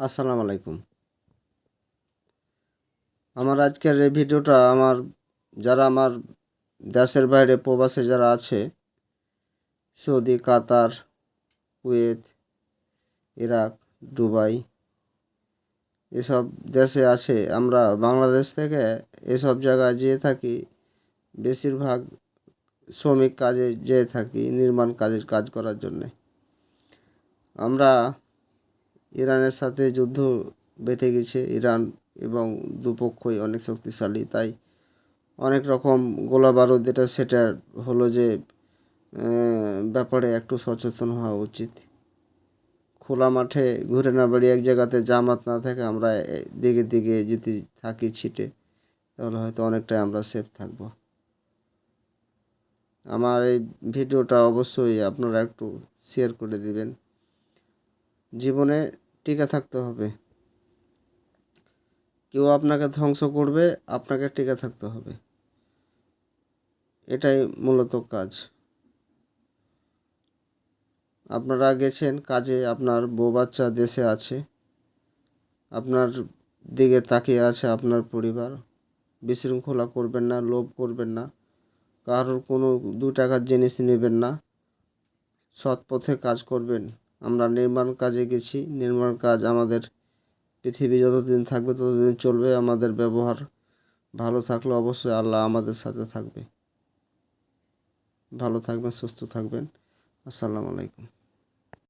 আসসালামু আলাইকুম। আমার আজকের এই ভিডিওটা যারা আমার দেশের বাইরে প্রবাসে যারা আছে, সৌদি, কাতার, কুয়েত, ইরাক, দুবাই এসব দেশে আছে। আমরা বাংলাদেশ থেকে এসব জায়গায় যেয়ে থাকি। বেশিরভাগ শ্রমিক কাজে যেয়ে থাকি, নির্মাণ কাজের কাজ করার জন্যে। আমরা ইরানের সাথে যুদ্ধ বেঁধে গেছে। ইরান এবং দুপক্ষই অনেক শক্তিশালী, তাই অনেক রকম গোলা বারুদ এটা সেটার হলো যে ব্যাপারে একটু সচেতন হওয়া উচিত। খোলা মাঠে ঘুরে না বেড়িয়ে এক জায়গাতে জামাত না থাকে আমরা দিকে দিকে যদি থাকি ছিটে, তাহলে হয়তো অনেকটাই আমরা সেফ থাকব। আমার এই ভিডিওটা অবশ্যই আপনারা একটু শেয়ার করে দিবেন। জীবনে টিকে থাকতে হবে। কেউ আপনাকে ধ্বংস করবে, আপনাকে টিকে থাকতে হবে। এটাই মূলত কাজ। আপনারা গেছেন কাজে, আপনার বউ বাচ্চা দেশে আছে, আপনার দিকে তাকিয়ে আছে আপনার পরিবার। বিশৃঙ্খলা করবেন না, লোভ করবেন না, কারোর কোনো 2 টাকার জিনিস নেবেন না, সৎ পথে কাজ করবেন। আমরা নির্মাণ কাজে গেছি, নির্মাণ কাজ আমাদের পৃথিবী যতদিন থাকবে ততদিন চলবে। আমাদের ব্যবহার ভালো থাকলে অবশ্যই আল্লাহ আমাদের সাথে থাকবে। ভালো থাকবেন, সুস্থ থাকবেন। আসসালামু আলাইকুম।